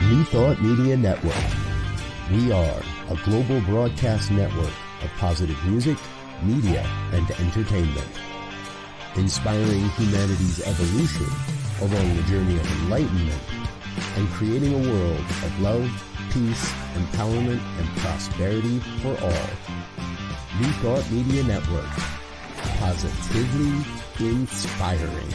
New Thought Media Network. We are a global broadcast network of positive music, media, and entertainment, inspiring humanity's evolution along the journey of enlightenment and creating a world of love, peace, empowerment, and prosperity for all. New Thought Media Network. Positively inspiring.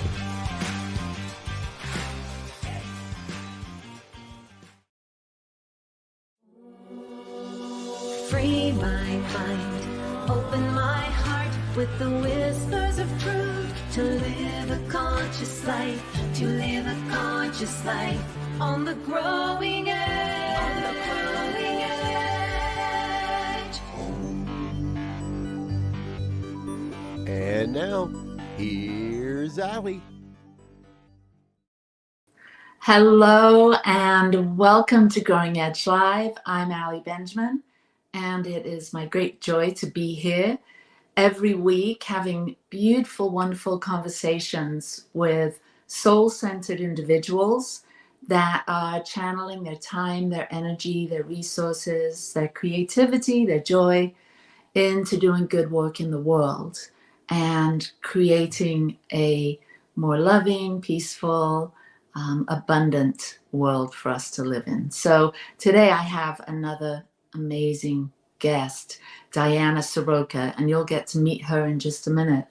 Free my mind, open my heart with the whispers of truth, to live a conscious life, to live a conscious life on the growing edge, on the growing edge. And now, here's Allie. Hello and welcome to Growing Edge Live. I'm Allie Benjamin, and it is my great joy to be here every week having beautiful, wonderful conversations with soul-centered individuals that are channeling their time, their energy, their resources, their creativity, their joy into doing good work in the world and creating a more loving, peaceful, abundant world for us to live in. So today I have another amazing guest, Diana Soroka, and you'll get to meet her in just a minute.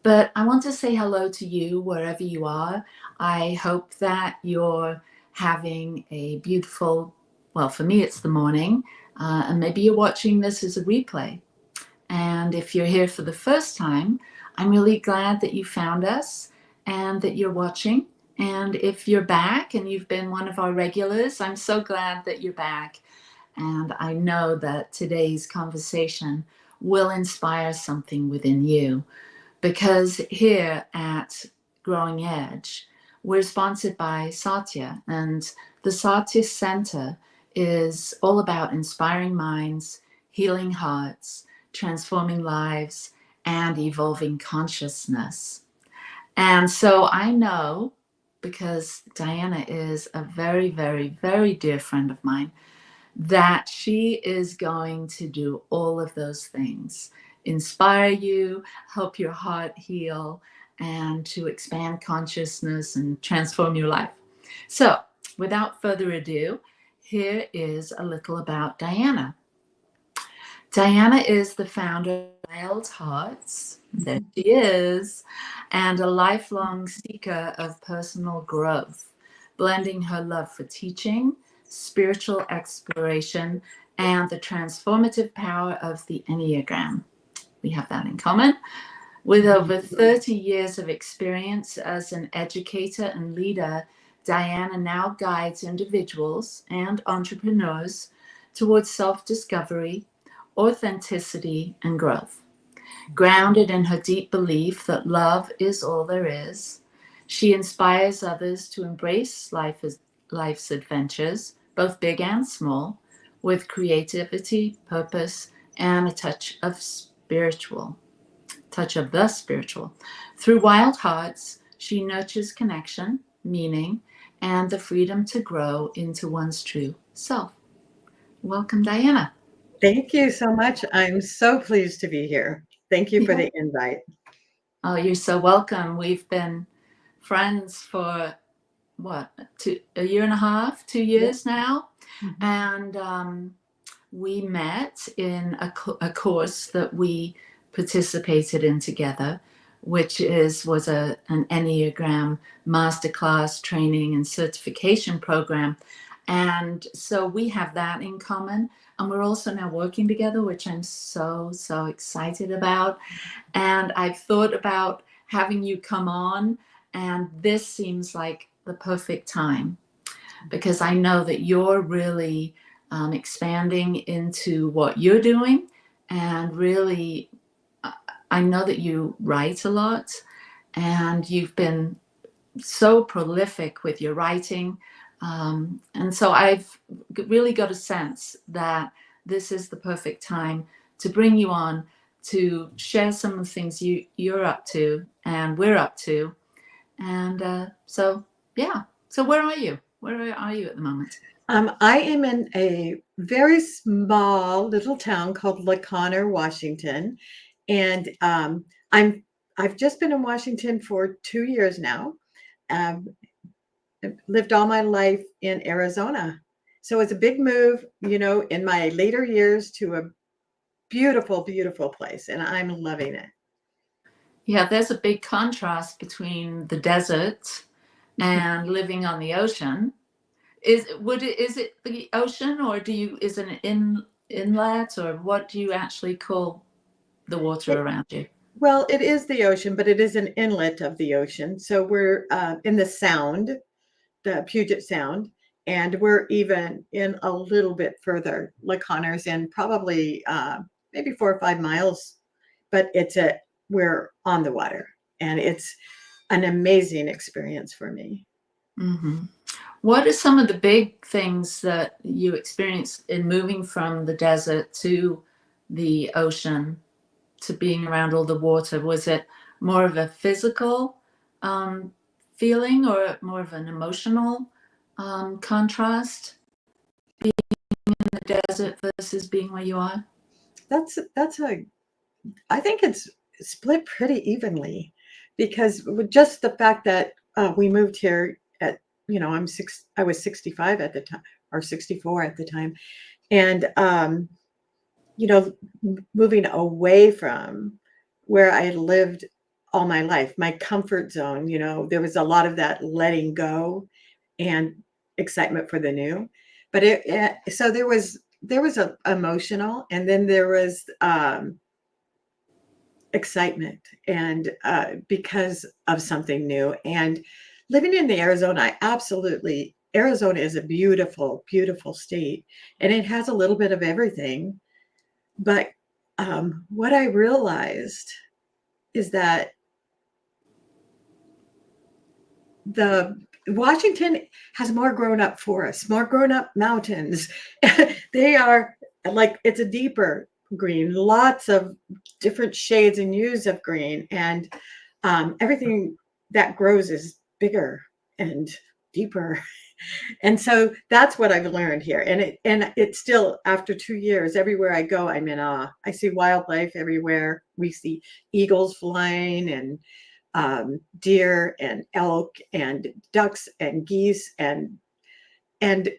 But I want to say hello to you wherever you are. I hope that you're having a beautiful, well, for me it's the morning, and maybe you're watching this as a replay. And if you're here for the first time, I'm really glad that you found us and that you're watching. And if you're back and you've been one of our regulars, I'm so glad that you're back. And I know that today's conversation will inspire something within you, because here at Growing Edge, we're sponsored by Satya, and the Satya Center is all about inspiring minds, healing hearts, transforming lives, and evolving consciousness. And so I know, because Diana is a very, very, very dear friend of mine, that she is going to do all of those things, inspire you, help your heart heal, and to expand consciousness and transform your life. So without further ado, here is a little about Diana. Diana is the founder of Wild Hearts, there she is, and a lifelong seeker of personal growth, blending her love for teaching, spiritual exploration, and the transformative power of the Enneagram. We have that in common. With over 30 years of experience as an educator and leader, Diana now guides individuals and entrepreneurs towards self-discovery, authenticity, and growth. Grounded in her deep belief that love is all there is, she inspires others to embrace life's adventures, both big and small, with creativity, purpose, and a touch of the spiritual. Through Wild Hearts, she nurtures connection, meaning, and the freedom to grow into one's true self. Welcome, Diana. Thank you so much. I'm so pleased to be here. Thank you for the invite. Oh, you're so welcome. We've been friends for a year and a half, 2 years now. Mm-hmm. And we met in a course that we participated in together, which was an Enneagram masterclass training and certification program. And so we have that in common. And we're also now working together, which I'm so, so excited about. And I've thought about having you come on, and this seems like the perfect time, because I know that you're really expanding into what you're doing. And really, I know that you write a lot, and you've been so prolific with your writing. And so I've really got a sense that this is the perfect time to bring you on to share some of the things you're up to and we're up to. And so where are you? Where are you at the moment? I am in a very small little town called LaConner, Washington, and I've just been in Washington for 2 years now. Um, I've lived all my life in Arizona, so it's a big move, in my later years to a beautiful, beautiful place, and I'm loving it. Yeah, there's a big contrast between the desert and living on the ocean. Is it the ocean, or is it an inlet, or what do you actually call the water It, around you? well, it is the ocean, but it is an inlet of the ocean. So we're in the Sound, the Puget Sound, and we're even in a little bit further. LaConner's in probably maybe 4 or 5 miles, but we're on the water, and it's an amazing experience for me. Mm-hmm. What are some of the big things that you experienced in moving from the desert to the ocean to being around all the water? Was it more of a physical feeling or more of an emotional contrast being in the desert versus being where you are? I think it's split pretty evenly, because with just the fact that we moved here at, I was 65 at the time, or 64 at the time. And, moving away from where I lived all my life, my comfort zone, there was a lot of that letting go and excitement for the new. But so there was a emotional, and then there was excitement, and because of something new. And living in the Arizona, Arizona is a beautiful, beautiful state, and it has a little bit of everything. But what I realized is that the Washington has more grown up forests, more grown up mountains. They are like, it's a deeper green, lots of different shades and hues of green, and everything that grows is bigger and deeper. And so that's what I've learned here. And it's still, after 2 years, everywhere I go, I'm in awe. I see wildlife everywhere. We see eagles flying, and deer and elk and ducks and geese, and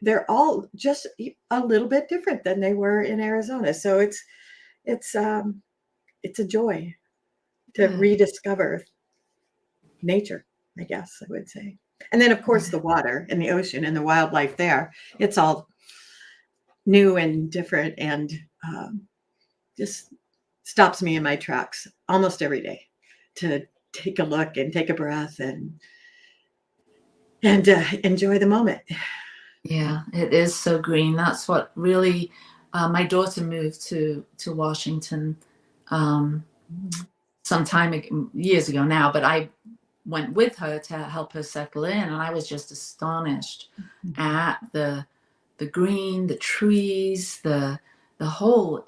they're all just a little bit different than they were in Arizona. So it's a joy to Yeah. rediscover nature, I guess I would say. And then, of course, the water and the ocean and the wildlife there. It's all new and different, and just stops me in my tracks almost every day to take a look and take a breath and enjoy the moment. Yeah, it is so green. That's what really, my daughter moved to Washington um, some time, years ago now, but I went with her to help her settle in, and I was just astonished at the green, the trees, the whole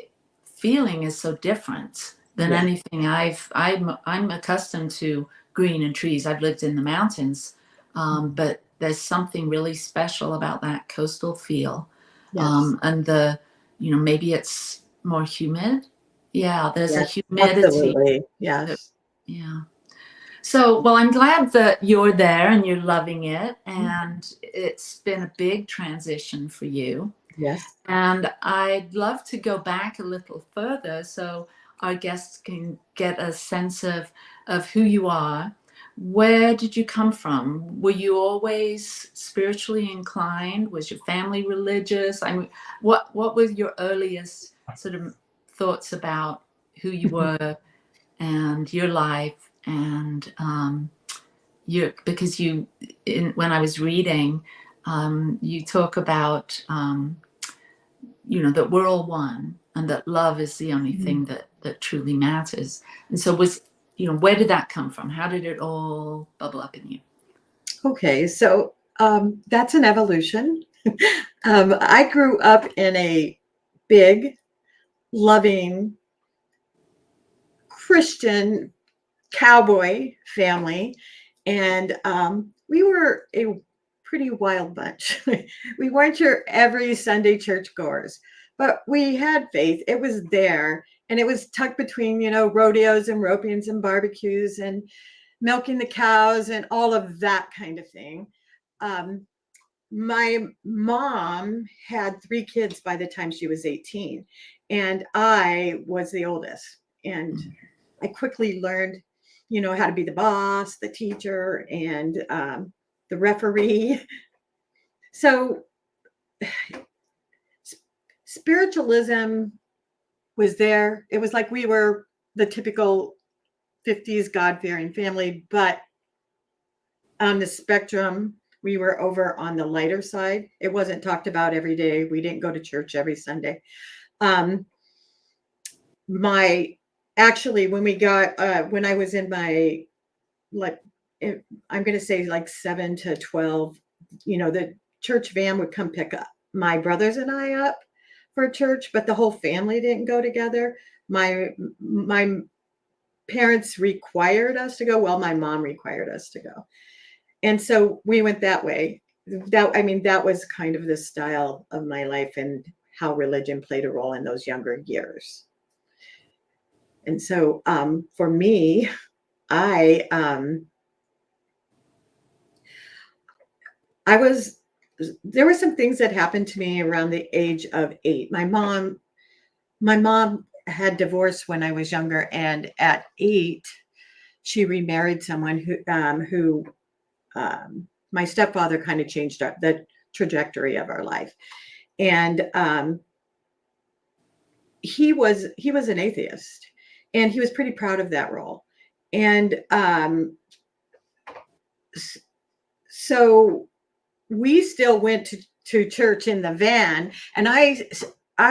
feeling is so different than Yeah. anything I'm accustomed to green and trees. I've lived in the mountains, but there's something really special about that coastal feel. Yes. And maybe it's more humid. Yeah, there's a Yes. humidity. Absolutely. Yes. Yeah. So, well, I'm glad that you're there and you're loving it, and it's been a big transition for you. Yes. And I'd love to go back a little further so our guests can get a sense of who you are. Where did you come from? Were you always spiritually inclined? Was your family religious? I mean, what were your earliest sort of thoughts about who you were and your life? And because when I was reading, you talk about that we're all one, and that love is the only thing that truly matters. And so where did that come from? How did it all bubble up in you? Okay, so that's an evolution. I grew up in a big, loving Christian cowboy family, and we were a pretty wild bunch. We weren't your every Sunday churchgoers, but we had faith. It was there, and it was tucked between, rodeos and ropings and barbecues and milking the cows and all of that kind of thing. My mom had 3 kids by the time she was 18, and I was the oldest. And I quickly learned, how to be the boss, the teacher, and the referee. So spiritualism was there. It was like we were the typical 50s God-fearing family, but on the spectrum, we were over on the lighter side. It wasn't talked about every day. We didn't go to church every Sunday. When I was in my, I'm going to say like 7 to 12, the church van would come pick up my brothers and I up for church, but the whole family didn't go together. My parents required us to go. Well, my mom required us to go. And so we went that way. That was kind of the style of my life and how religion played a role in those younger years. And so for me, there were some things that happened to me around the age of 8. My mom had divorced when I was younger, and at 8, she remarried someone who my stepfather kind of changed the trajectory of our life. And he was an atheist, and he was pretty proud of that role. And so we still went to church in the van, and I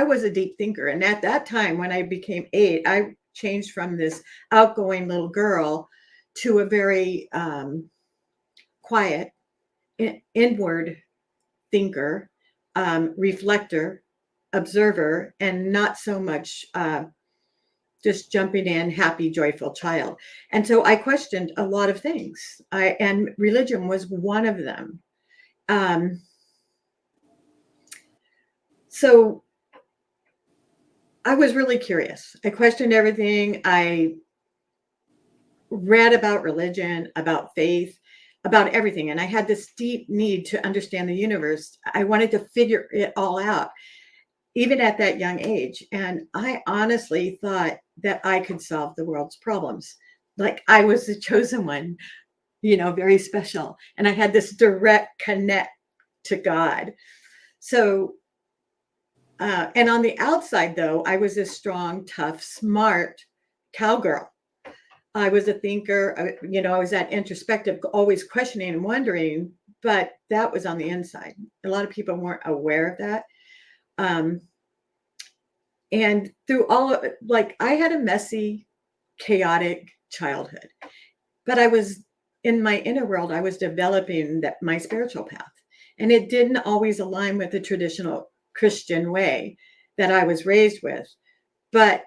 was a deep thinker. And at that time, when I became 8, I changed from this outgoing little girl to a very quiet, inward thinker, reflector, observer, and not so much just jumping in, happy, joyful child. And so I questioned a lot of things, and religion was one of them. So I was really curious. I questioned everything. I read about religion, about faith, about everything. And I had this deep need to understand the universe. I wanted to figure it all out, even at that young age. And I honestly thought that I could solve the world's problems. Like I was the chosen one, very special. And I had this direct connect to God. So, and on the outside, though, I was a strong, tough, smart cowgirl. I was a thinker, I was that introspective, always questioning and wondering, but that was on the inside. A lot of people weren't aware of that. And through all of it, I had a messy, chaotic childhood, but I was in my inner world, I was developing my spiritual path, and it didn't always align with the traditional Christian way that I was raised with. But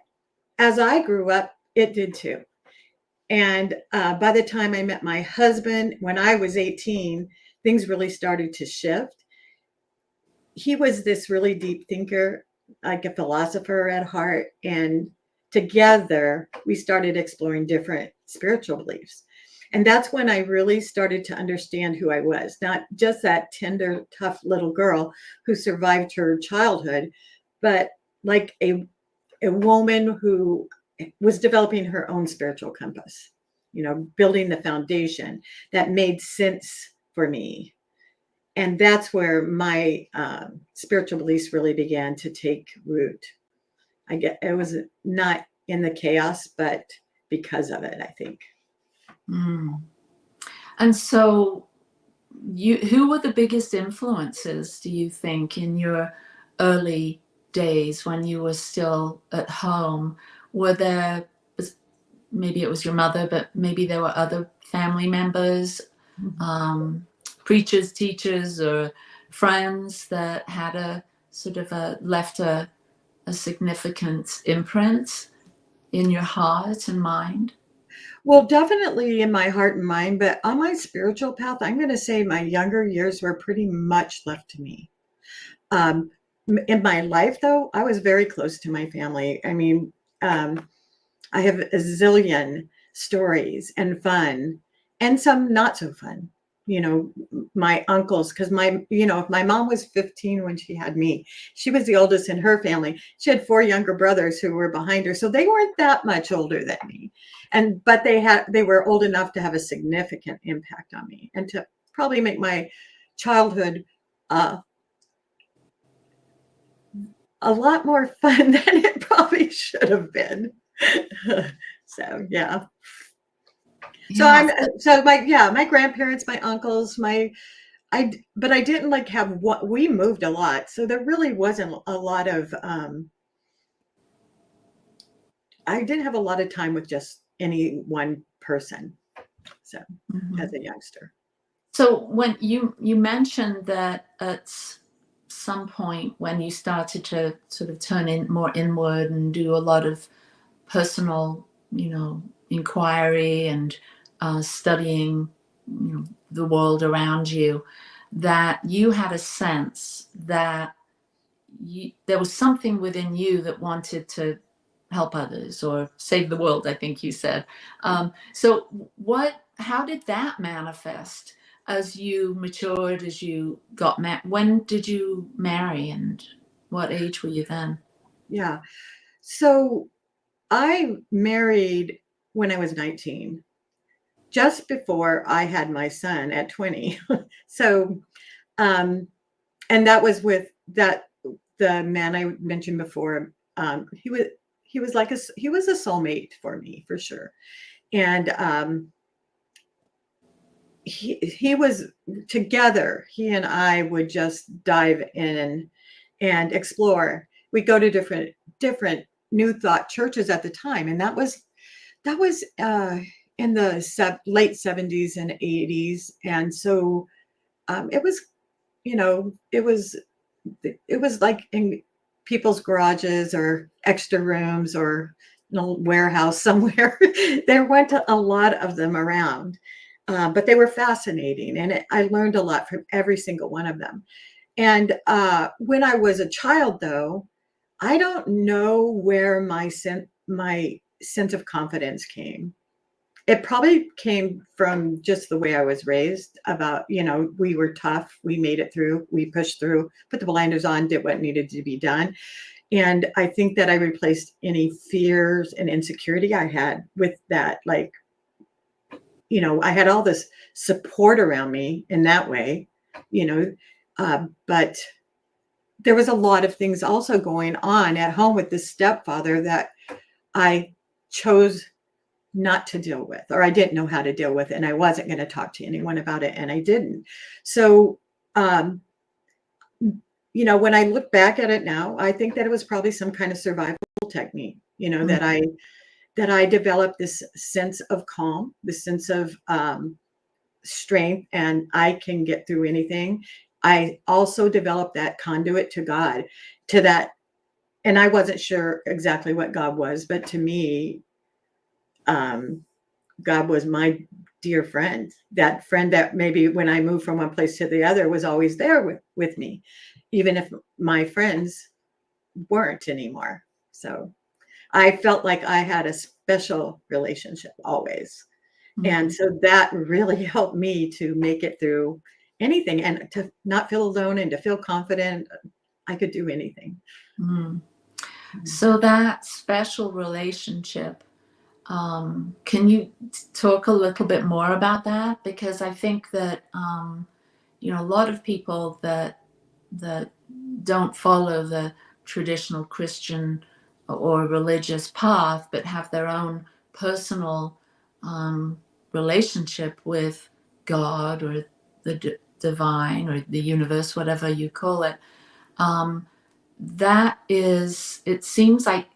as I grew up, it did too. And by the time I met my husband, when I was 18, things really started to shift. He was this really deep thinker, like a philosopher at heart. And together, we started exploring different spiritual beliefs. And that's when I really started to understand who I was, not just that tender, tough little girl who survived her childhood, but like a woman who was developing her own spiritual compass, building the foundation that made sense for me. And that's where my spiritual beliefs really began to take root. It was not in the chaos, but because of it, I think. And so who were the biggest influences, do you think, in your early days when you were still at home? Were there, maybe it was your mother, but maybe there were other family members, preachers, teachers, or friends that had left a significant imprint in your heart and mind? Well, definitely in my heart and mind, but on my spiritual path, I'm going to say my younger years were pretty much left to me. In my life, though, I was very close to my family. I mean, I have a zillion stories and fun and some not so fun. You know, my uncles, because my mom was 15 when she had me. She was the oldest in her family. She had 4 younger brothers who were behind her. So they weren't that much older than me. But they were old enough to have a significant impact on me and to probably make my childhood uh, a lot more fun than it probably should have been. So yeah. So Yeah. my grandparents, my uncles, but I didn't like have what we moved a lot. So there really wasn't a lot of I didn't have a lot of time with just any one person. So as a youngster. So when you mentioned that at some point when you started to sort of turn in more inward and do a lot of personal, inquiry and studying, the world around you, that you had a sense that there was something within you that wanted to help others or save the world, I think you said. So how did that manifest as you matured, as you got married? When did you marry and what age were you then? Yeah. So I married when I was 19, just before I had my son at 20. So, and that was with the man I mentioned before. He was he was a soulmate for me for sure. And he was together. He and I would just dive in and explore. We'd go to different New Thought churches at the time, and that was in the late 70s and 80s. And so it was, it was like in people's garages or extra rooms or warehouse somewhere. There weren't a lot of them around, but they were fascinating, and I learned a lot from every single one of them. And when I was a child, though, I don't know where my sense of confidence came. It probably came from just the way I was raised about, we were tough, we made it through, we pushed through, put the blinders on, did what needed to be done. And I think that I replaced any fears and insecurity I had with that. Like, I had all this support around me in that way, but there was a lot of things also going on at home with this stepfather that I chose not to deal with, or I didn't know how to deal with, and I wasn't going to talk to anyone about it, and I didn't. So, when I look back at it now, I think that it was probably some kind of survival technique, that I developed this sense of calm, this sense of strength, and I can get through anything. I also developed that conduit to God, to that. And I wasn't sure exactly what God was, but to me, God was my dear friend, that friend that maybe when I moved from one place to the other was always there with me, even if my friends weren't anymore. So I felt like I had a special relationship always. Mm-hmm. And so that really helped me to make it through anything and to not feel alone and to feel confident I could do anything. Mm-hmm. So that special relationship, can you talk a little bit more about that? Because I think that, a lot of people that don't follow the traditional Christian or religious path, but have their own personal relationship with God or the divine or the universe, whatever you call it. It seems like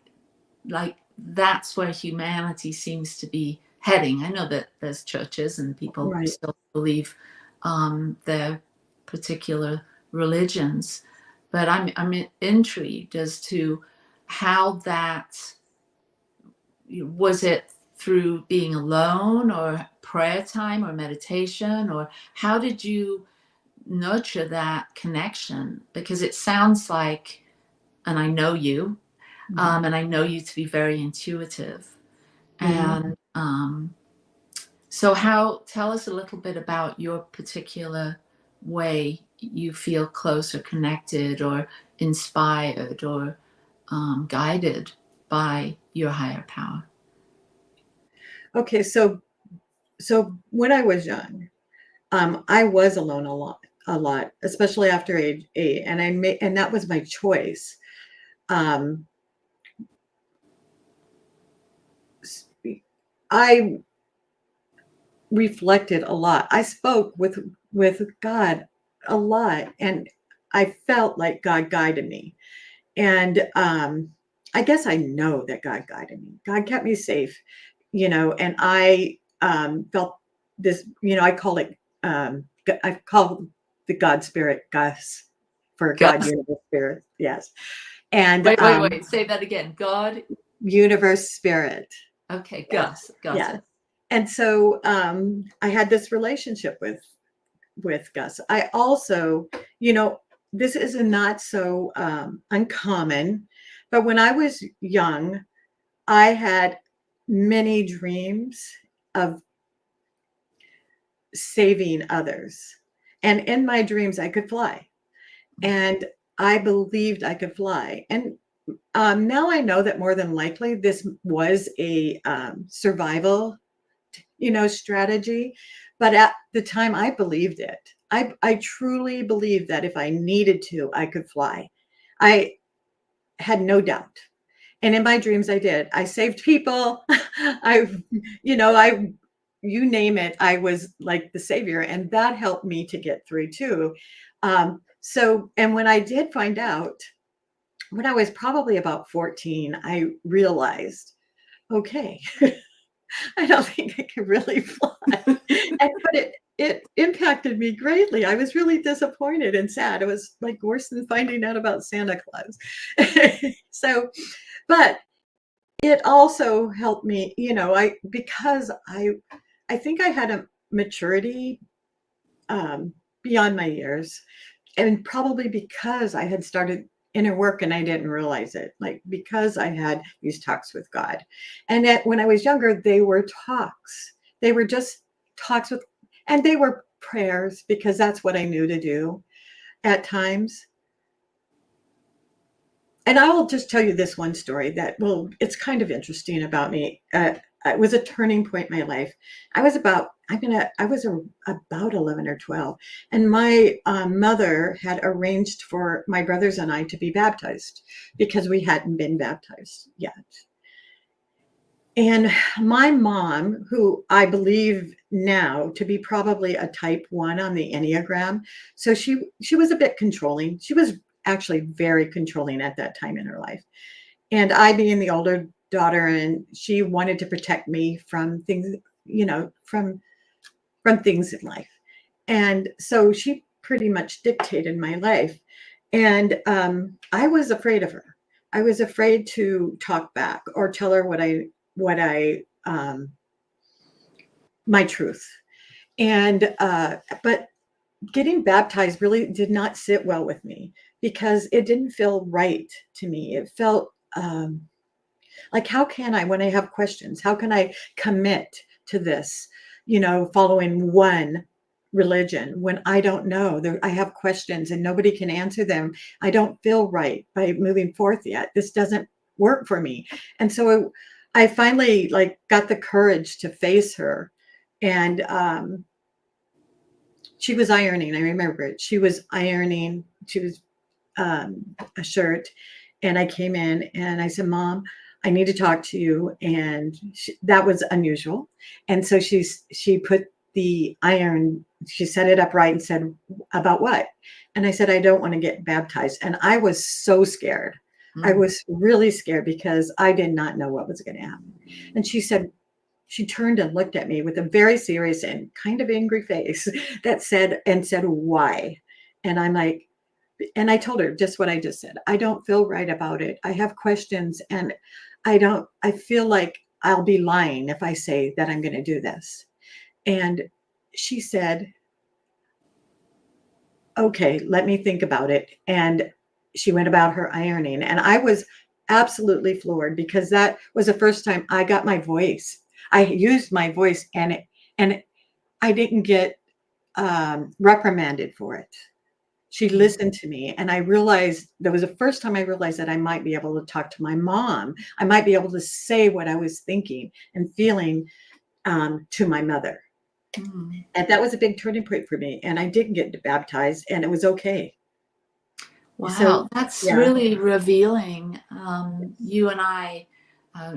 that's where humanity seems to be heading. I know that there's churches and people Right. still believe their particular religions, but I'm intrigued as to how that was. It through being alone, or prayer time, or meditation, or how did you nurture that connection? Because it sounds like, and I know you, and I know you to be very intuitive. Mhm. And so tell us a little bit about your particular way you feel close or connected or inspired or guided by your higher power. Okay, so when I was young, I was alone a lot, especially after age 8, and that was my choice. Um, I reflected a lot. I spoke with God a lot, and I felt like God guided me. And I guess I know that God guided me. God kept me safe, and I felt this, I call the God spirit Gus, for God God. universe spirit. Yes. And Wait. Say that again. God. universe spirit. Okay, Yes. Gus. Got Yes. it. And so I had this relationship with Gus. I also, this is not so uncommon, but when I was young, I had many dreams of saving others. And in my dreams, I could fly. And I believed I could fly. And now I know that more than likely this was a survival, strategy. But at the time, I believed it. I truly believed that if I needed to, I could fly. I had no doubt. And in my dreams, I did. I saved people. I, I, you name it, I was like the savior, and that helped me to get through too. And when I did find out, when I was probably about 14, I realized, okay, I don't think I can really fly. But it impacted me greatly. I was really disappointed and sad. It was like worse than finding out about Santa Claus. So, but it also helped me, because I think I had a maturity beyond my years, and probably because I had started inner work and I didn't realize it, like because I had these talks with God. And that when I was younger, they were talks. They were just talks and they were prayers, because that's what I knew to do at times. And I will just tell you this one story it's kind of interesting about me. It was a turning point in my life. I was about 11 or 12, and my mother had arranged for my brothers and I to be baptized because we hadn't been baptized yet. And my mom, who I believe now to be probably a type 1 on the Enneagram, so she was a bit controlling. She was actually very controlling at that time in her life. And I, being the older daughter, and she wanted to protect me from things, from things in life. And so she pretty much dictated my life. And I was afraid of her. I was afraid to talk back or tell her my truth. And but getting baptized really did not sit well with me, because it didn't feel right to me. It felt like, how can I, when I have questions, how can I commit to this, following one religion when I don't know? I have questions and nobody can answer them. I don't feel right by moving forth yet. This doesn't work for me. And so I finally got the courage to face her. And she was ironing. I remember it. She was ironing. She was a shirt. And I came in and I said, "Mom, I need to talk to you." And that was unusual. And so she put the iron, she set it up right and said, "About what?" And I said, "I don't want to get baptized." And I was so scared. I was really scared because I did not know what was going to happen. And she turned and looked at me with a very serious and kind of angry face that said, "Why?" And I'm like, and I told her just what I just said. I don't feel right about it. I have questions, and I feel like I'll be lying if I say that I'm going to do this. And she said, okay, let me think about it. And she went about her ironing. And I was absolutely floored because that was the first time I got my voice. I used my voice and I didn't get reprimanded for it. She listened to me, and I realized that was the first time I realized that I might be able to talk to my mom. I might be able to say what I was thinking and feeling to my mother. Mm. And that was a big turning point for me. And I didn't get baptized, and it was okay. Wow, So, that's yeah. really revealing. You and I,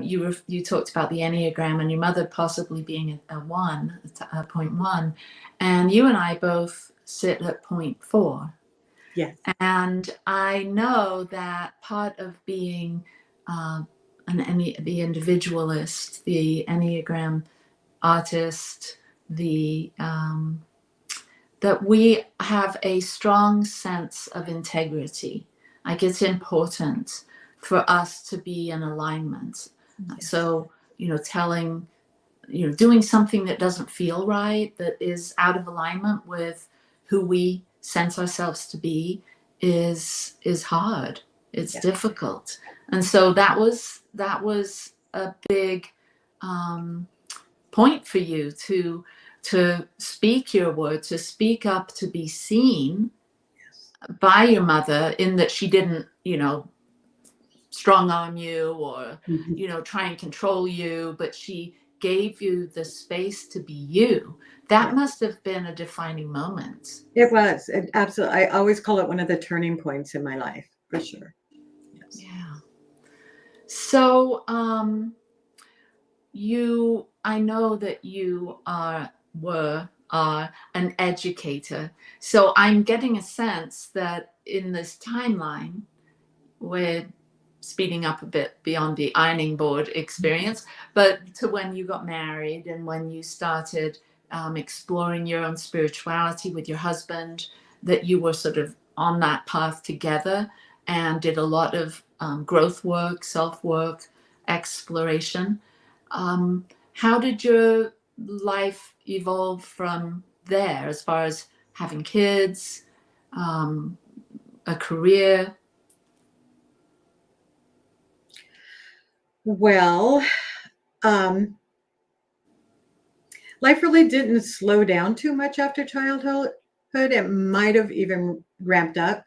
you talked about the Enneagram and your mother possibly being a 1, a 0.1, and you and I both sit at 0.4. Yes. And I know that part of being the individualist, the Enneagram artist, that we have a strong sense of integrity. Like it's important for us to be in alignment. Yes. So, doing something that doesn't feel right, that is out of alignment with who we sense ourselves to be is hard. It's difficult. And so that was a big point for you to speak your word, to speak up, to be seen by your mother, in that she didn't, strong arm you or, try and control you, but she gave you the space to be you. That must have been a defining moment. It was. Absolutely. I always call it one of the turning points in my life, for sure. Yes. Yeah. So, I know that you are an educator. So I'm getting a sense that in this timeline, we're speeding up a bit beyond the ironing board experience, but to when you got married and when you started exploring your own spirituality with your husband, that you were sort of on that path together and did a lot of growth work, self-work, exploration. How did your life evolve from there as far as having kids, a career? Well, life really didn't slow down too much after childhood. It might have even ramped up.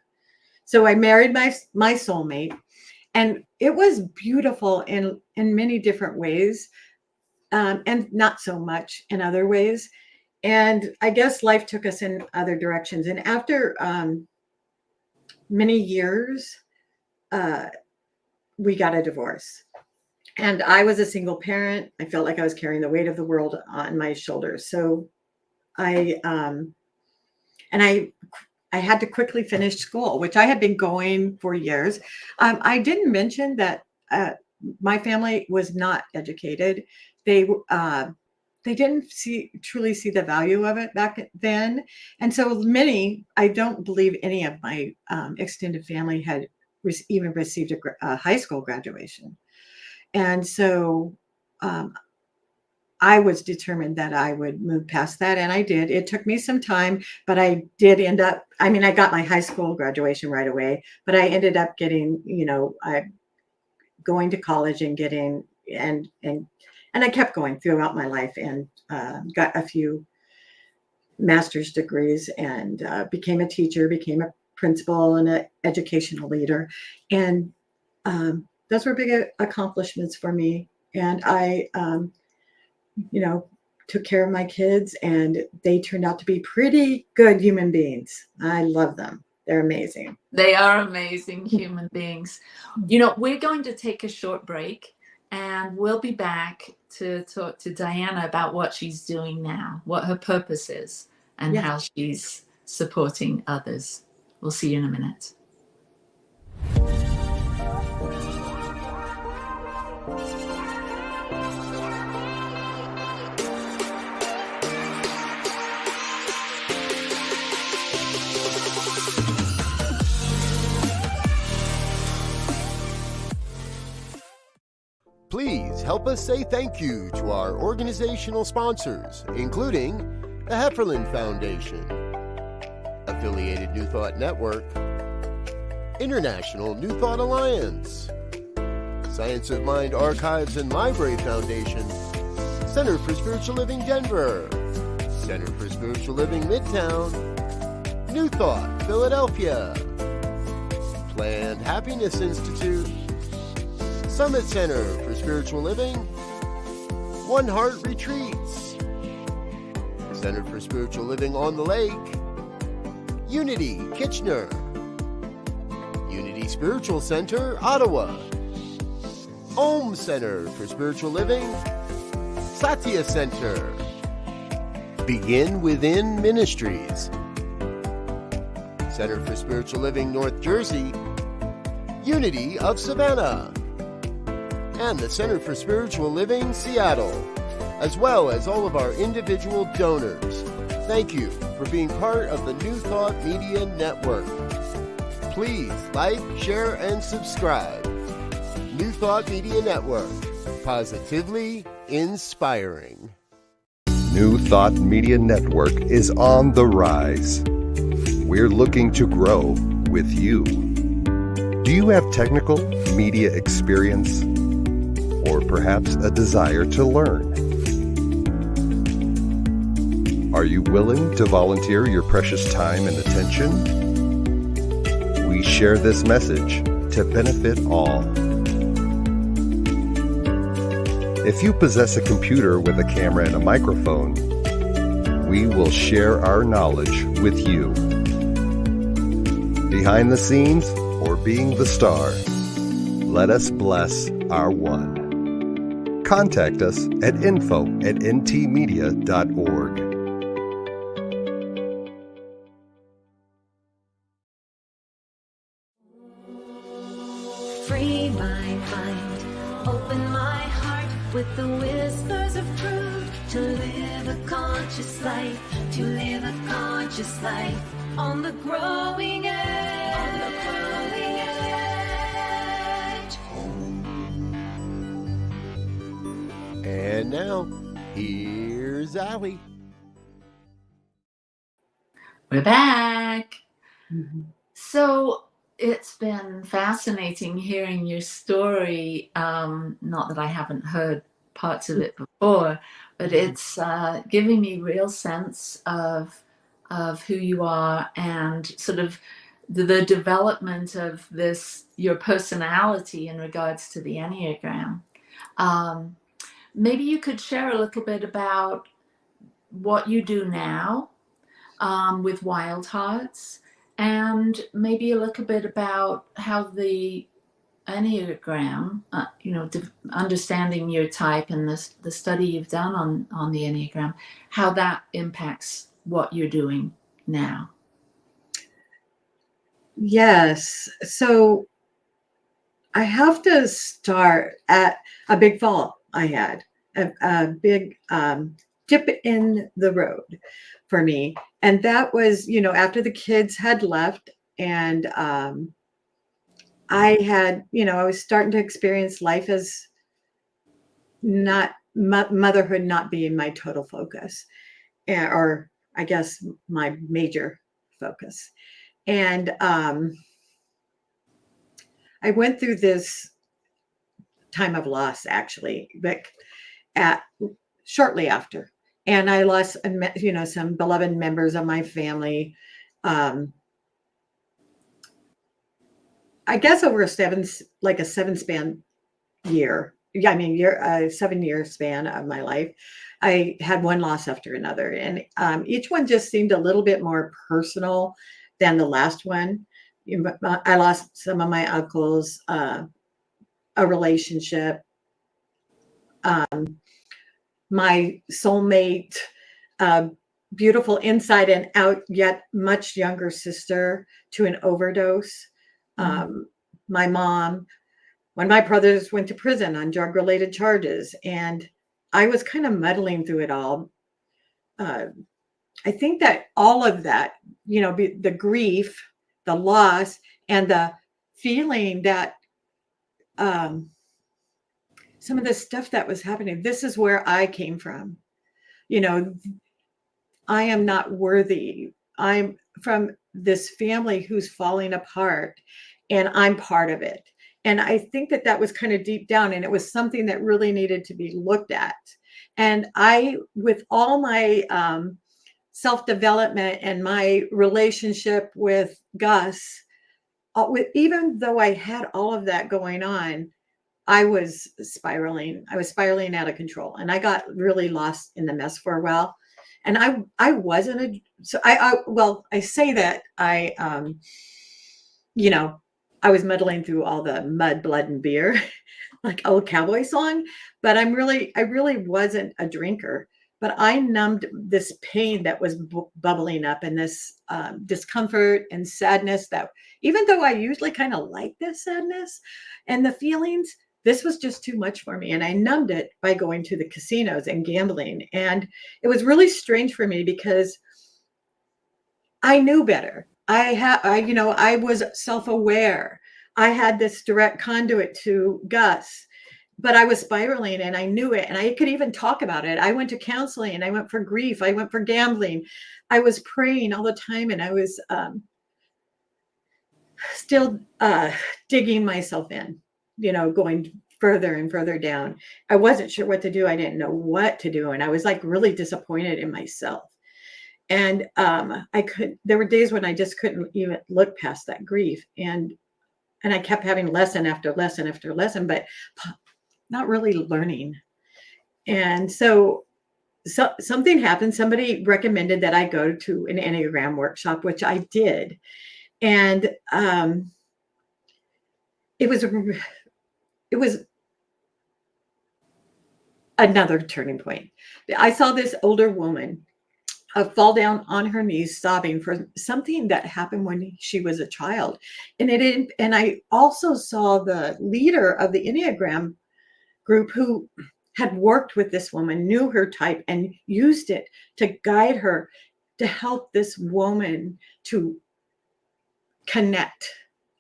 So I married my soulmate, and it was beautiful in many different ways, and not so much in other ways. And I guess life took us in other directions. And after many years, we got a divorce. And I was a single parent. I felt like I was carrying the weight of the world on my shoulders. So I had to quickly finish school, which I had been going for years. I didn't mention that my family was not educated. They didn't truly see the value of it back then. And so I don't believe any of my extended family had even received a high school graduation. And so I was determined that I would move past that. And I did. It took me some time, but I did end up, I got my high school graduation right away, but I ended up getting, going to college and getting, and I kept going throughout my life, and got a few master's degrees, and became a teacher, became a principal and an educational leader. And those were big accomplishments for me. And I, took care of my kids, and they turned out to be pretty good human beings. I love them. They're amazing. They are amazing human beings. We're going to take a short break, and we'll be back to talk to Diana about what she's doing now, what her purpose is, and how she's supporting others. We'll see you in a minute. Please help us say thank you to our organizational sponsors, including the Hefferland Foundation, Affiliated New Thought Network, International New Thought Alliance, Science of Mind Archives and Library Foundation, Center for Spiritual Living Denver, Center for Spiritual Living Midtown, New Thought Philadelphia, Planned Happiness Institute, Summit Center for Spiritual Living, One Heart Retreats, Center for Spiritual Living on the Lake, Unity Kitchener, Unity Spiritual Center Ottawa, Om Center for Spiritual Living, Satya Center, Begin Within Ministries, Center for Spiritual Living North Jersey, Unity of Savannah, and the Center for Spiritual Living Seattle, as well as all of our individual donors. Thank you for being part of the New Thought Media Network. Please like, share, and subscribe. New Thought Media Network, positively inspiring. New Thought Media Network is on the rise. We're looking to grow with you. Do you have technical media experience or perhaps a desire to learn? Are you willing to volunteer your precious time and attention? We share this message to benefit all. If you possess a computer with a camera and a microphone, we will share our knowledge with you. Behind the scenes or being the star, let us bless our one. Contact us at info@ntmedia.org. Free my mind, open my heart with the whispers of truth. To live a conscious life, to live a conscious life on the growing edge. On the growing edge. And now, here's Allie. We're back. Mm-hmm. So it's been fascinating hearing your story. Not that I haven't heard parts of it before, but it's giving me real sense of who you are and sort of the development of this, your personality in regards to the Enneagram. Maybe you could share a little bit about what you do now with Wild Hearts, and maybe a little bit about how the Enneagram, understanding your type and the study you've done on the Enneagram, how that impacts what you're doing now. Yes. So I have to start at a big fall I had, a big dip in the road for me. And that was, after the kids had left and I had, I was starting to experience life as not motherhood not being my total focus, or I guess my major focus. And I went through this time of loss, actually, but shortly after. And I lost, some beloved members of my family. I guess over a 7-span year. Yeah, I mean, a 7-year span of my life. I had one loss after another, and each one just seemed a little bit more personal than the last one. I lost some of my uncles, a relationship, my soulmate, beautiful inside and out, yet much younger sister to an overdose. My mom, when my brothers went to prison on drug-related charges, and I was kind of muddling through it all. I think that all of that, the grief, the loss, and the feeling that some of the stuff that was happening. This is where I came from. You know, I am not worthy. I'm from this family who's falling apart, and I'm part of it. And I think that that was kind of deep down, and it was something that really needed to be looked at. And I, with all my self-development and my relationship with Gus, even though I had all of that going on, I was spiraling. I was spiraling out of control, and I got really lost in the mess for a while. And I wasn't a so well, I say that you know, I was muddling through all the mud, blood, and beer, like old cowboy song. But I really wasn't a drinker. But I numbed this pain that was bubbling up, and this discomfort and sadness that, even though I usually kind of like this sadness and the feelings, this was just too much for me. And I numbed it by going to the casinos and gambling. And it was really strange for me because I knew better. I was self-aware. I had this direct conduit to Gus, but I was spiraling and I knew it. And I could even talk about it. I went to counseling and I went for grief. I went for gambling. I was praying all the time, and I was still digging myself in, going further and further down. I wasn't sure what to do. I didn't know what to do. And I was like really disappointed in myself. And there were days when I just couldn't even look past that grief. And I kept having lesson after lesson after lesson, but not really learning. And so something happened. Somebody recommended that I go to an Enneagram workshop, which I did. And it was another turning point. I saw this older woman fall down on her knees sobbing for something that happened when she was a child. And I also saw the leader of the Enneagram group who had worked with this woman, knew her type, and used it to guide her, to help this woman to connect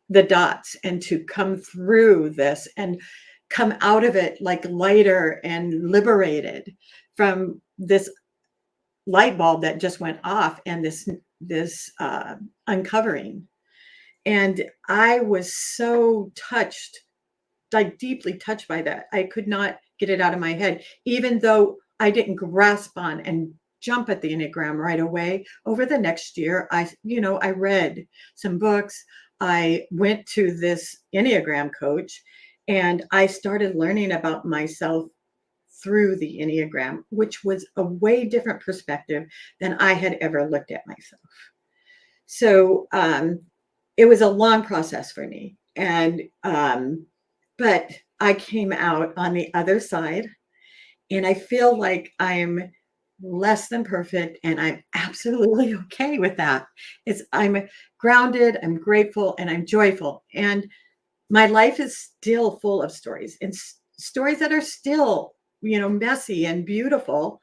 the dots and to come through this and come out of it like lighter and liberated from this light bulb that just went off, and this uncovering. And I was so touched, like deeply touched by that. I could not get it out of my head, even though I didn't grasp on and jump at the Enneagram right away. Over the next year, I read some books. I went to this Enneagram coach, and I started learning about myself through the Enneagram, which was a way different perspective than I had ever looked at myself. So it was a long process for me. And but I came out on the other side, and I feel like I'm less than perfect, and I'm absolutely okay with that. I'm grounded, I'm grateful, and I'm joyful. And my life is still full of stories, and stories that are still, messy and beautiful,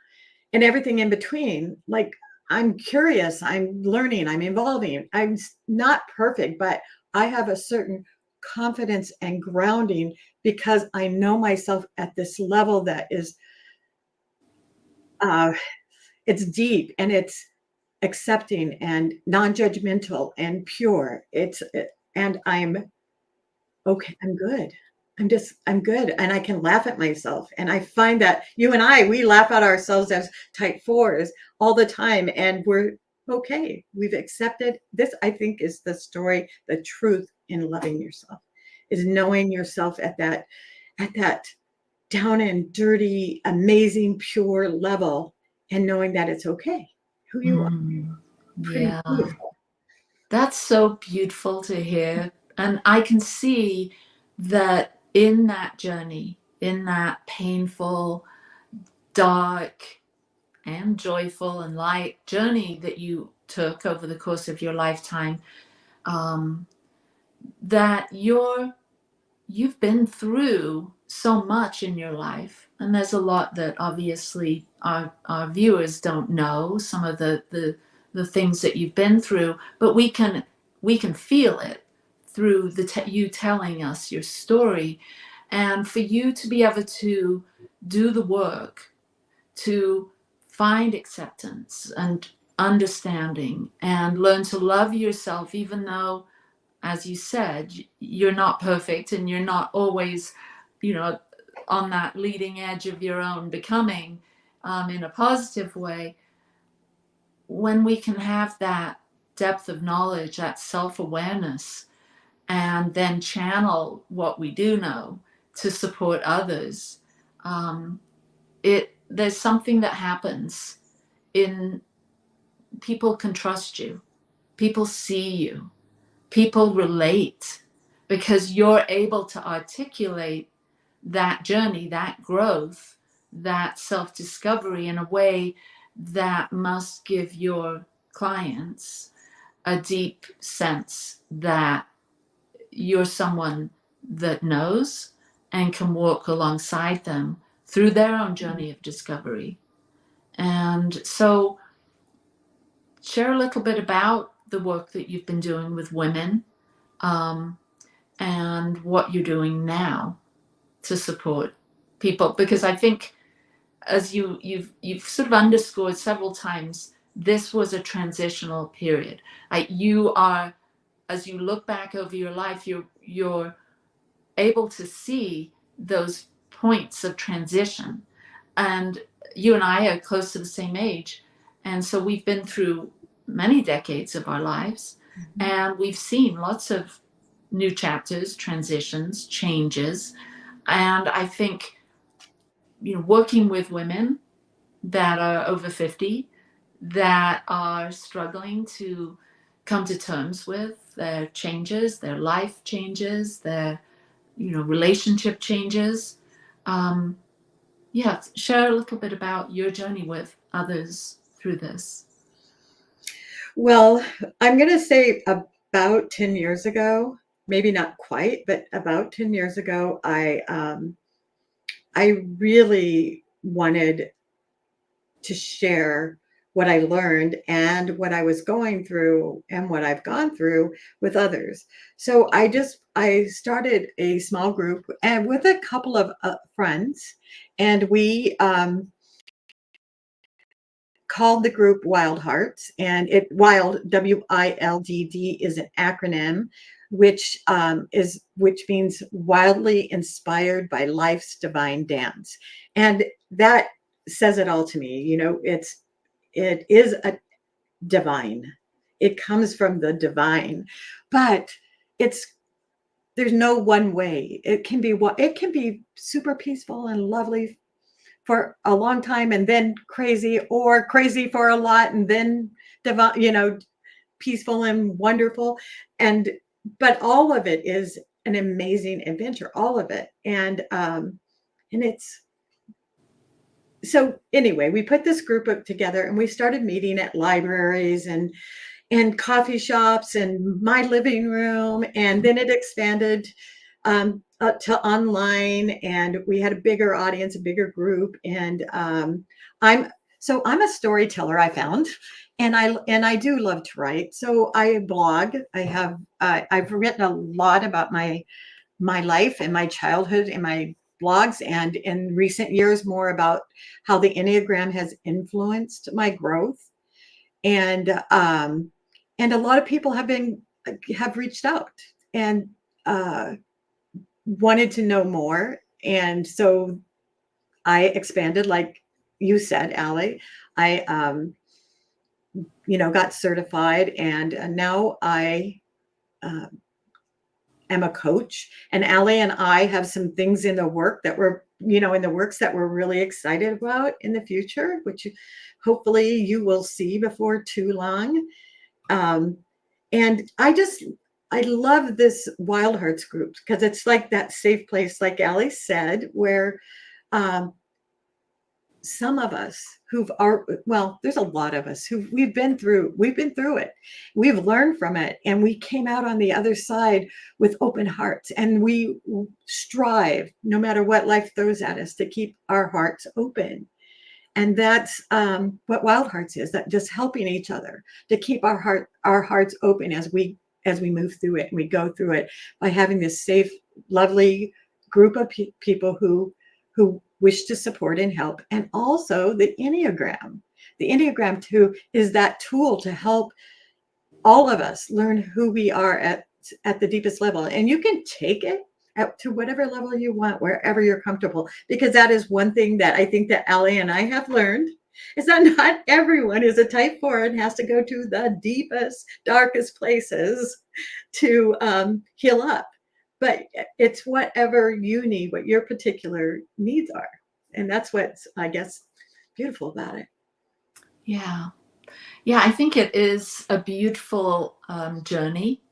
and everything in between. Like, I'm curious, I'm learning, I'm evolving. I'm not perfect, but I have a certain confidence and grounding because I know myself at this level that is, it's deep, and it's accepting and non-judgmental and pure. And I'm okay. I'm good. I'm good. And I can laugh at myself. And I find that you and we laugh at ourselves as type 4s all the time. And we're okay. We've accepted this. I think is the story, the truth in loving yourself, is knowing yourself at that down and dirty, amazing, pure level, and knowing that it's okay who you are. Pretty Yeah. beautiful. That's so beautiful to hear. And I can see that in that journey, in that painful, dark, and joyful and light journey that you took over the course of your lifetime, that you've been through so much in your life. And there's a lot that obviously our viewers don't know, some of the things that you've been through, but we can feel it through you telling us your story. And for you to be able to do the work, to find acceptance and understanding and learn to love yourself, even though, as you said, you're not perfect and you're not always, on that leading edge of your own becoming, in a positive way. When we can have that depth of knowledge, that self-awareness, and then channel what we do know to support others, there's something that happens in people can trust you, people see you, people relate, because you're able to articulate that journey, that growth, that self-discovery in a way that must give your clients a deep sense that you're someone that knows and can walk alongside them through their own journey of discovery. And so share a little bit about the work that you've been doing with women, and what you're doing now to support people, because I think, as you've sort of underscored several times, this was a transitional period. You are, as you look back over your life, you're able to see those points of transition. And you and I are close to the same age. And so we've been through many decades of our lives, and we've seen lots of new chapters, transitions, changes. And I think, working with women that are over 50, that are struggling to come to terms with their changes, their life changes, their relationship changes. Share a little bit about your journey with others through this. Well, I'm going to say about 10 years ago, maybe not quite, but about 10 years ago, I really wanted to share what I learned and what I was going through and what I've gone through with others. So I started a small group and with a couple of friends, and we called the group Wild Hearts, and Wild, WILDD, is an acronym which means wildly inspired by life's divine dance. And that says it all to me. It is a divine. It comes from the divine, but there's no one way. It can be super peaceful and lovely for a long time, and then crazy, or crazy for a lot, and then divine, peaceful and wonderful. But all of it is an amazing adventure, all of it. And it's, so anyway, we put this group together, and we started meeting at libraries and coffee shops and my living room. And then it expanded to online, and we had a bigger audience, a bigger group. And I'm a storyteller, I found, and I do love to write. So I blog. I've written a lot about my life and my childhood in my blogs, and in recent years more about how the Enneagram has influenced my growth. And a lot of people have reached out and wanted to know more. And so I expanded, like you said, Allie. I got certified, and now I am a coach. And Allie and I have some things in the work that we're really excited about in the future, which hopefully you will see before too long. And I love this Wild Hearts group, because it's like that safe place, like Allie said, where some of us there's a lot of us we've been through it. We've learned from it, and we came out on the other side with open hearts, and we strive, no matter what life throws at us, to keep our hearts open. And that's what Wild Hearts is, that just helping each other to keep our hearts open as we move through it, and we go through it by having this safe, lovely group of people who wish to support and help, and also the Enneagram. The Enneagram too is that tool to help all of us learn who we are at the deepest level. And you can take it to whatever level you want, wherever you're comfortable, because that is one thing that I think that Allie and I have learned, is that not everyone is a type 4 and has to go to the deepest, darkest places to heal up. But it's whatever you need, what your particular needs are. And that's what's, I guess, beautiful about it. Yeah. Yeah, I think it is a beautiful journey.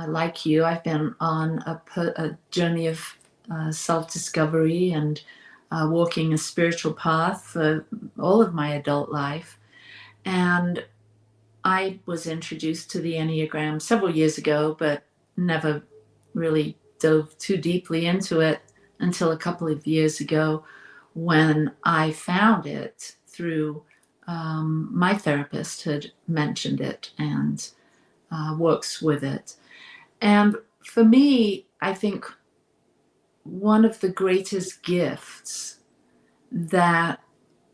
Like you, I've been on a journey of self-discovery and walking a spiritual path for all of my adult life. And I was introduced to the Enneagram several years ago, but never really dove too deeply into it until a couple of years ago when I found it through my therapist had mentioned it and works with it. And for me, I think one of the greatest gifts that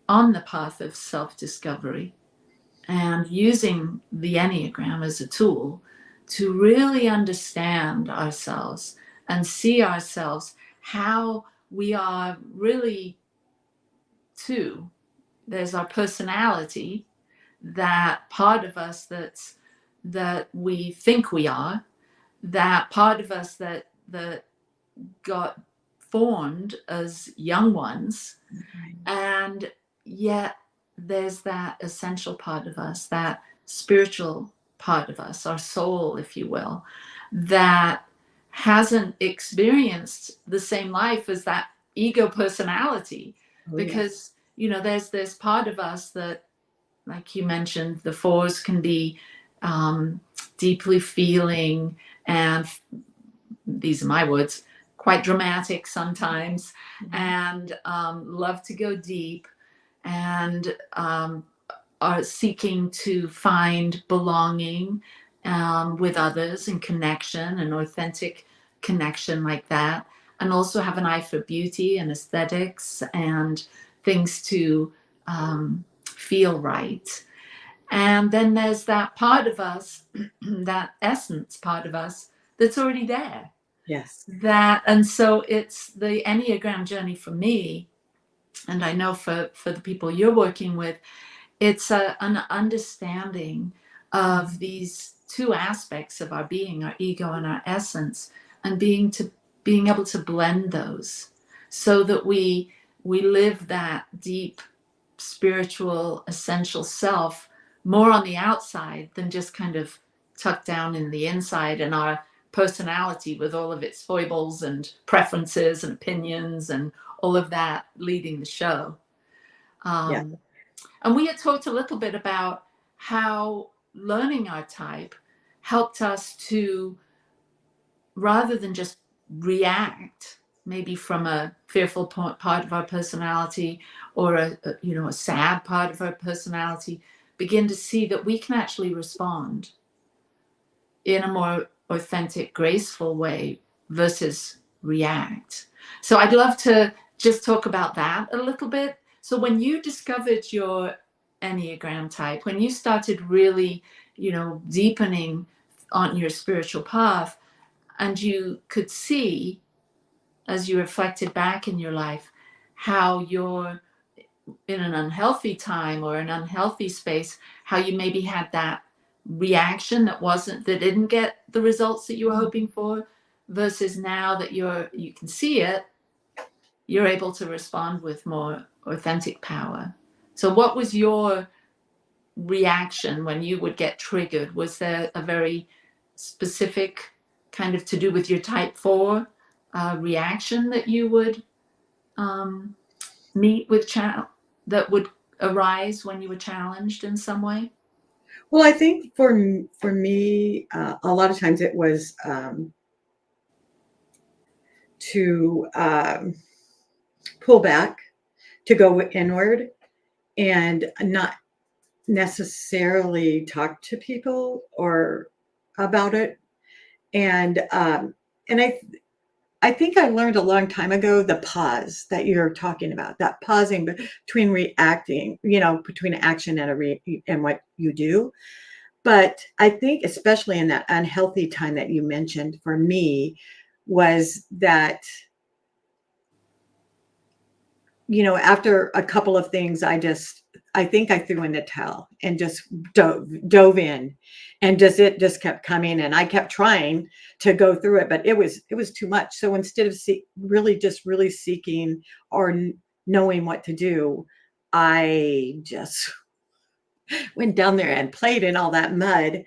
on the path of self-discovery and using the Enneagram as a tool to really understand ourselves and see ourselves how we are really two. There's our personality, that part of us that we think we are, that part of us that got formed as young ones, and yet there's that essential part of us, that spiritual part of us, our soul, if you will, that hasn't experienced the same life as that ego personality. Because there's this part of us that, like you mentioned, the 4s can be deeply feeling, and these are my words, quite dramatic sometimes, and love to go deep, and are seeking to find belonging with others and connection and authentic connection like that, and also have an eye for beauty and aesthetics and things to feel right. And then there's that part of us, that essence part of us that's already there. Yes. And so it's the Enneagram journey for me, and I know for the people you're working with, it's an understanding of these two aspects of our being, our ego and our essence, and being able to blend those so that we live that deep spiritual essential self more on the outside than just kind of tucked down in the inside, and our personality with all of its foibles and preferences and opinions and all of that leading the show. And we had talked a little bit about how learning our type helped us to, rather than just react maybe from a fearful part of our personality or a sad part of our personality, begin to see that we can actually respond in a more authentic, graceful way versus react. So I'd love to just talk about that a little bit. So when you discovered your Enneagram type, when you started really, deepening on your spiritual path, and you could see, as you reflected back in your life, how you're in an unhealthy time or an unhealthy space, how you maybe had that reaction that didn't get the results that you were hoping for, versus now that you can see it, you're able to respond with more authentic power. So what was your reaction when you would get triggered? Was there a very specific kind of to do with your type 4 reaction that you would meet with that would arise when you were challenged in some way? Well, I think for me, a lot of times it was to pull back, to go inward, and not necessarily talk to people or about it. And I I think I learned a long time ago the pause that you're talking about, that pausing between reacting, between action and what you do. But I think especially in that unhealthy time that you mentioned for me was that, after a couple of things, I think I threw in the towel and just dove in, and it just kept coming, and I kept trying to go through it, but it was too much. So instead of really seeking or knowing what to do, I just went down there and played in all that mud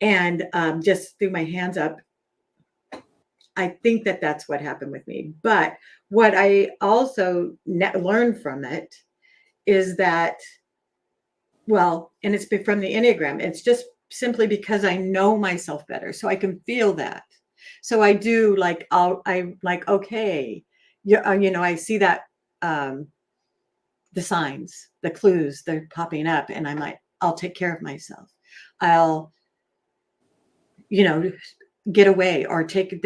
and just threw my hands up. I think that that's what happened with me. But what I also learned from it is that, well, and it's been from the Enneagram, it's just simply because I know myself better. So I can feel that. So I do okay, I see that the signs, the clues, they're popping up, and I'm like, I'll take care of myself. I'll, get away or take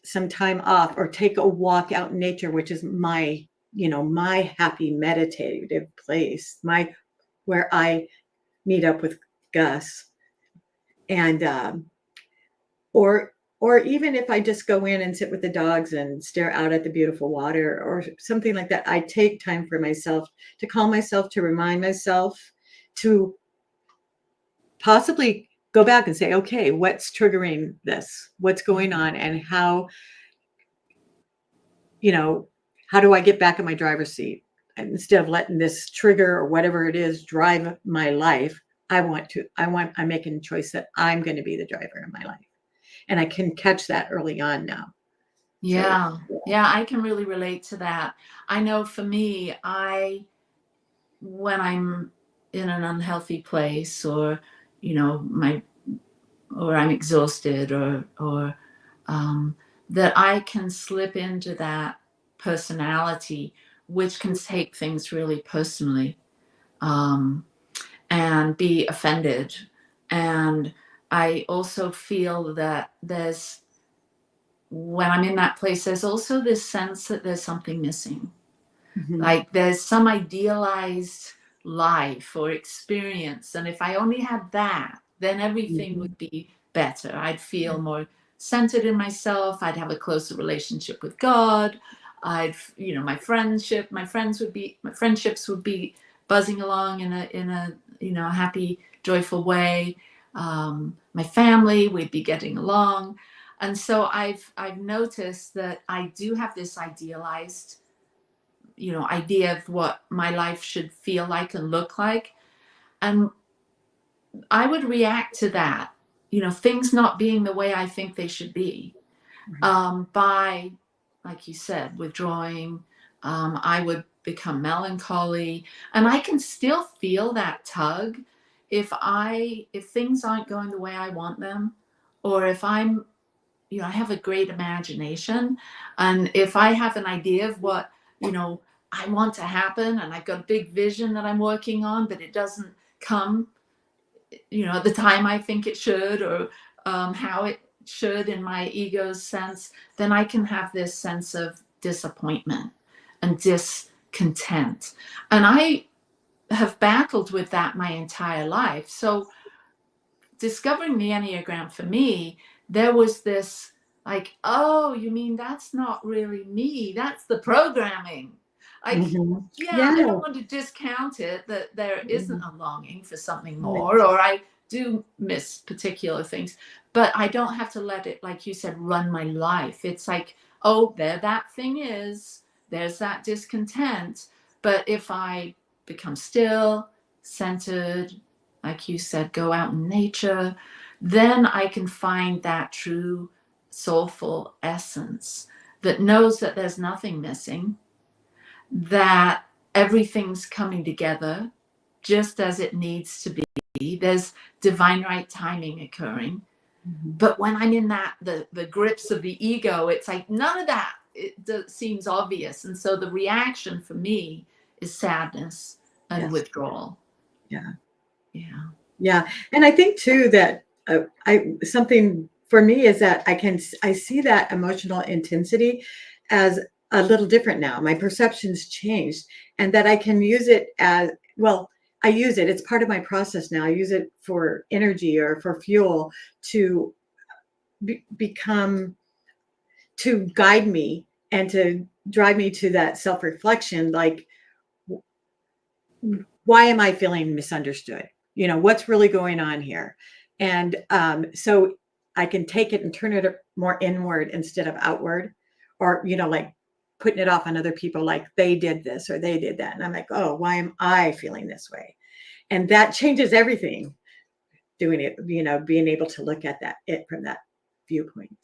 some time off or take a walk out in nature, which is my happy meditative place, where I meet up with Gus. And or even if I just go in and sit with the dogs and stare out at the beautiful water or something like that, I take time for myself, to calm myself, to remind myself, to possibly go back and say, okay, what's triggering this? What's going on? And how do I get back in my driver's seat? And instead of letting this trigger or whatever it is drive my life, I'm making a choice that I'm going to be the driver of my life. And I can catch that early on now. Yeah. Yeah, I can really relate to that. I know for me, when I'm in an unhealthy place, or or I'm exhausted, or that I can slip into that personality, which can take things really personally, and be offended. And I also feel that when I'm in that place, there's also this sense that there's something missing. Mm-hmm. Like there's some idealized life or experience. And if I only had that, then everything would be better. I'd feel more centered in myself. I'd have a closer relationship with God. My friendships would be buzzing along in a happy, joyful way. My family, we'd be getting along. And so I've noticed that I do have this idealized idea of what my life should feel like and look like. And I would react to that, things not being the way I think they should be, by, like you said, withdrawing. I would become melancholy, and I can still feel that tug if things aren't going the way I want them, or if I'm, I have a great imagination, and if I have an idea of what, I want to happen, and I've got a big vision that I'm working on, but it doesn't come, at the time I think it should, or how it should in my ego's sense, then I can have this sense of disappointment and discontent. And I have battled with that my entire life. So discovering the Enneagram for me, there was this like, oh, you mean that's not really me? That's the programming. Like, I don't want to discount it, that there isn't a longing for something more, or I do miss particular things, but I don't have to let it, like you said, run my life. It's like, oh, there that thing is, there's that discontent. But if I become still, centered, like you said, go out in nature, then I can find that true soulful essence that knows that there's nothing missing, that everything's coming together just as it needs to be. There's divine right timing occurring. But when I'm in the grips of the ego, it's like none of that seems obvious. And so the reaction for me is sadness and withdrawal. Yeah. And I think too that something for me is that I see that emotional intensity as a little different now. My perception's changed, and that I can use it as well. I use it. It's part of my process now. I use it for energy or for fuel to become, to guide me and to drive me to that self-reflection. Like, why am I feeling misunderstood? You know, what's really going on here? And so I can take it and turn it more inward instead of outward, or, you know, like putting it off on other people, like they did this or they did that. And I'm like, oh, why am I feeling this way? And that changes everything, doing it, you know, being able to look at it from that viewpoint.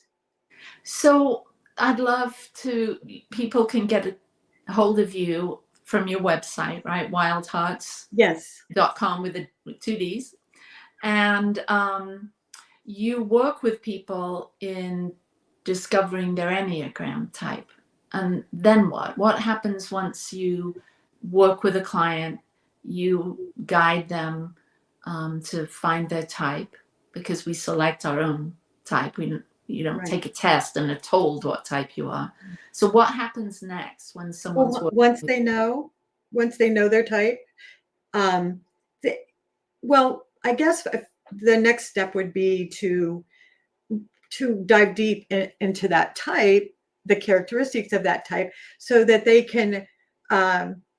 So I'd love to, people can get a hold of you from your website, right? Wildhearts.com Yes. with 2 Ds. And you work with people in discovering their Enneagram type. And then what? What happens once you work with a client, you guide them to find their type, because we select our own type. You don't Right. take a test and are told what type you are. So what happens next when someone's Once they know their type, well, I guess the next step would be to dive deep into that type, the characteristics of that type, so that they can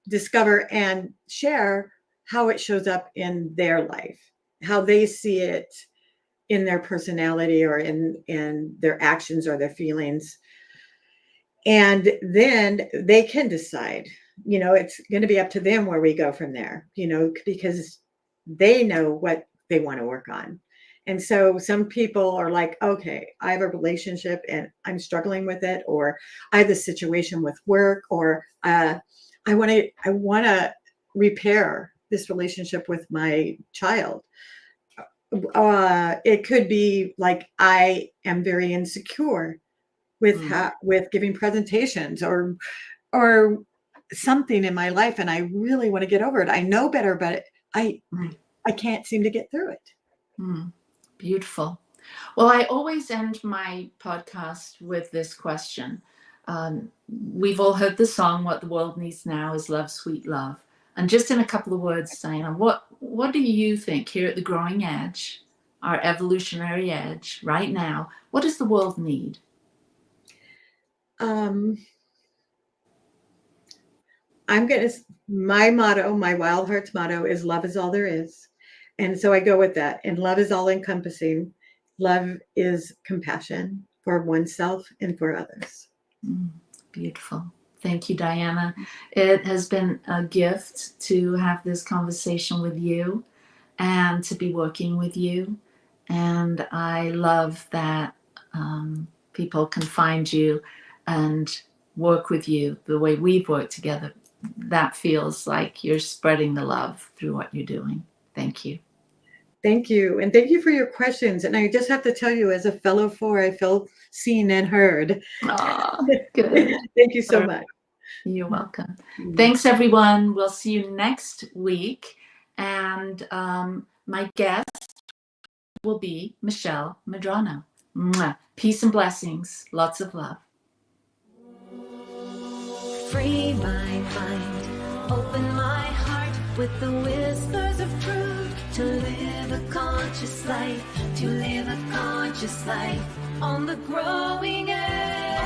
discover and share how it shows up in their life, how they see it in their personality or in their actions or their feelings. And then they can decide, you know, it's going to be up to them where we go from there, you know, because they know what they want to work on. And so some people are like, okay, I have a relationship and I'm struggling with it, or I have this situation with work, or I want to repair this relationship with my child. It could be like, I am very insecure with with giving presentations or something in my life, and I really want to get over it. I know better, but I can't seem to get through it. Beautiful. Well, I always end my podcast with this question. We've all heard the song, "What the World Needs Now is Love, Sweet Love." And just in a couple of words, Diana, what do you think here at the growing edge, our evolutionary edge right now, what does the world need? My motto, my Wild Hearts motto is love is all there is. And so I go with that. And love is all encompassing. Love is compassion for oneself and for others. Beautiful. Thank you, Diana. It has been a gift to have this conversation with you and to be working with you. And I love that people can find you and work with you the way we've worked together. That feels like you're spreading the love through what you're doing. Thank you. Thank you. And thank you for your questions. And I just have to tell you, as a fellow 4, I feel seen and heard. Good. Thank you so much. You're welcome. Thanks, everyone. We'll see you next week. And my guest will be Michelle Medrano. Peace and blessings. Lots of love. Free my mind, open my heart with the whispers of truth, to live a conscious life, to live a conscious life on the growing edge.